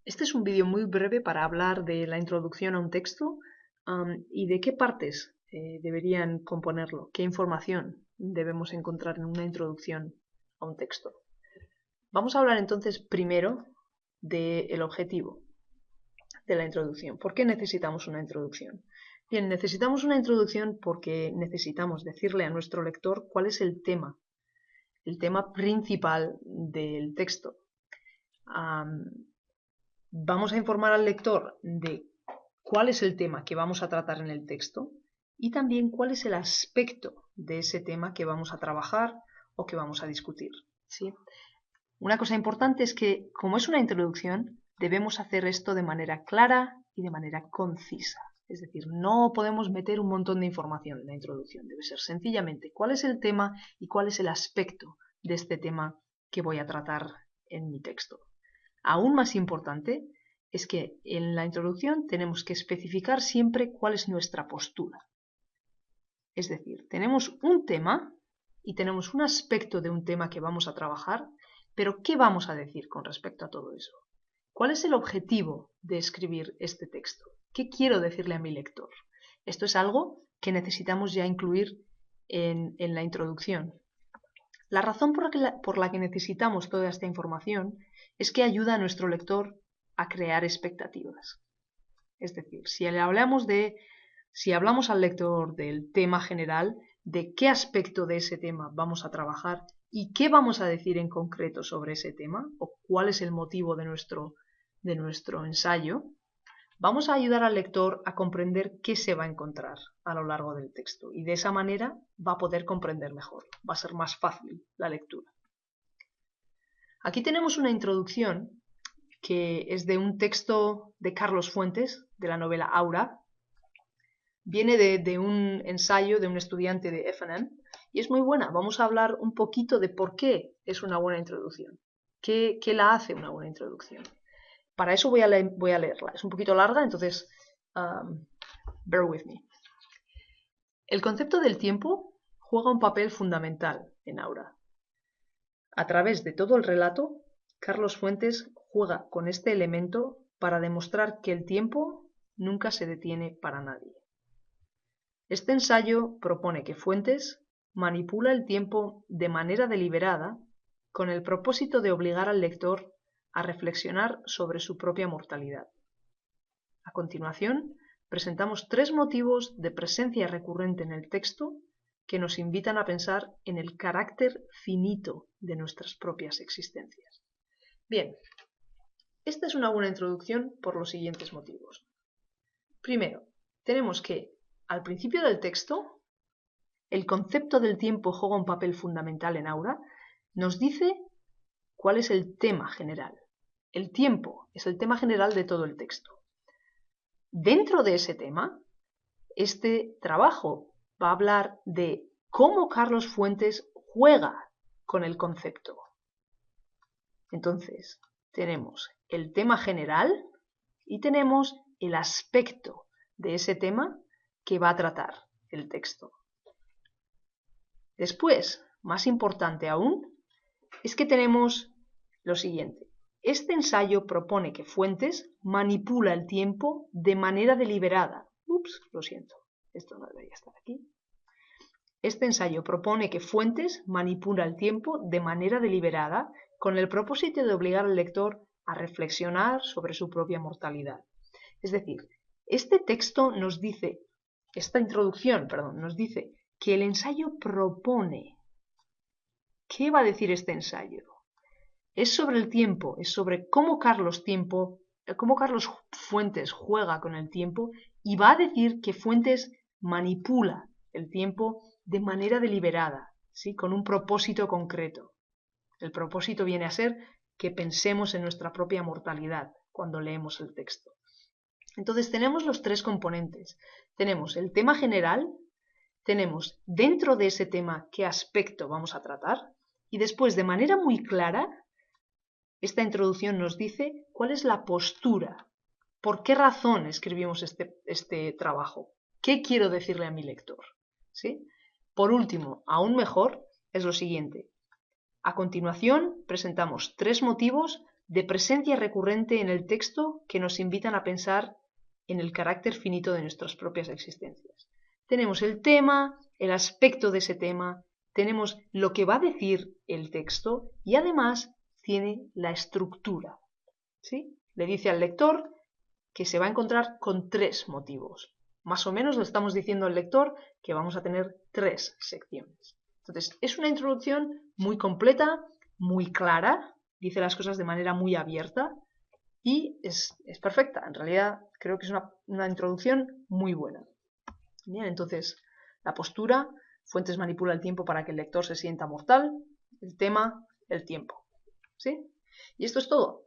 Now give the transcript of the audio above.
Este es un vídeo muy breve para hablar de la introducción a un texto y de qué partes deberían componerlo, qué información debemos encontrar en una introducción a un texto. Vamos a hablar entonces primero del objetivo de la introducción. ¿Por qué necesitamos una introducción? Bien, necesitamos una introducción porque necesitamos decirle a nuestro lector cuál es el tema principal del texto. Vamos a informar al lector de cuál es el tema que vamos a tratar en el texto y también cuál es el aspecto de ese tema que vamos a trabajar o que vamos a discutir, ¿sí? Una cosa importante es que, como es una introducción, debemos hacer esto de manera clara y de manera concisa. Es decir, no podemos meter un montón de información en la introducción. Debe ser sencillamente cuál es el tema y cuál es el aspecto de este tema que voy a tratar en mi texto. Aún más importante es que en la introducción tenemos que especificar siempre cuál es nuestra postura. Es decir, tenemos un tema y tenemos un aspecto de un tema que vamos a trabajar, pero ¿qué vamos a decir con respecto a todo eso? ¿Cuál es el objetivo de escribir este texto? ¿Qué quiero decirle a mi lector? Esto es algo que necesitamos ya incluir en la introducción. La razón por la que necesitamos toda esta información es que ayuda a nuestro lector a crear expectativas. Es decir, si hablamos al lector del tema general, de qué aspecto de ese tema vamos a trabajar y qué vamos a decir en concreto sobre ese tema, o cuál es el motivo de nuestro ensayo, vamos a ayudar al lector a comprender qué se va a encontrar a lo largo del texto y de esa manera va a poder comprender mejor, va a ser más fácil la lectura. Aquí tenemos una introducción que es de un texto de Carlos Fuentes, de la novela Aura. Viene de un ensayo de un estudiante de FNM y es muy buena. Vamos a hablar un poquito de por qué es una buena introducción, qué la hace una buena introducción. Para eso voy a leerla. Es un poquito larga, entonces bear with me. El concepto del tiempo juega un papel fundamental en Aura. A través de todo el relato, Carlos Fuentes juega con este elemento para demostrar que el tiempo nunca se detiene para nadie. Este ensayo propone que Fuentes manipula el tiempo de manera deliberada con el propósito de obligar al lector a reflexionar sobre su propia mortalidad. A continuación, presentamos 3 motivos de presencia recurrente en el texto que nos invitan a pensar en el carácter finito de nuestras propias existencias. Bien, esta es una buena introducción por los siguientes motivos. Primero, tenemos que, al principio del texto, el concepto del tiempo juega un papel fundamental en Aura, nos dice cuál es el tema general. El tiempo es el tema general de todo el texto. Dentro de ese tema, este trabajo va a hablar de cómo Carlos Fuentes juega con el concepto. Entonces, tenemos el tema general y tenemos el aspecto de ese tema que va a tratar el texto. Después, más importante aún, es que tenemos lo siguiente. Este ensayo propone que Fuentes manipula el tiempo de manera deliberada. Ups, lo siento, esto no debería estar aquí. Este ensayo propone que Fuentes manipula el tiempo de manera deliberada con el propósito de obligar al lector a reflexionar sobre su propia mortalidad. Es decir, esta introducción nos dice que el ensayo propone. ¿Qué va a decir este ensayo? Es sobre el tiempo, es sobre cómo Carlos Fuentes juega con el tiempo y va a decir que Fuentes manipula el tiempo de manera deliberada, ¿sí? Con un propósito concreto. El propósito viene a ser que pensemos en nuestra propia mortalidad cuando leemos el texto. Entonces tenemos los 3 componentes. Tenemos el tema general, tenemos dentro de ese tema qué aspecto vamos a tratar y después de manera muy clara esta introducción nos dice cuál es la postura, por qué razón escribimos este trabajo, qué quiero decirle a mi lector, ¿sí? Por último, aún mejor, es lo siguiente. A continuación, presentamos 3 motivos de presencia recurrente en el texto que nos invitan a pensar en el carácter finito de nuestras propias existencias. Tenemos el tema, el aspecto de ese tema, tenemos lo que va a decir el texto y además tiene la estructura. ¿Sí? Le dice al lector que se va a encontrar con 3 motivos. Más o menos le estamos diciendo al lector que vamos a tener 3 secciones. Entonces, es una introducción muy completa, muy clara, dice las cosas de manera muy abierta y es perfecta. En realidad, creo que es una introducción muy buena. Bien, entonces, la postura, Fuentes manipula el tiempo para que el lector se sienta mortal, el tema, el tiempo. ¿Sí? Y esto es todo.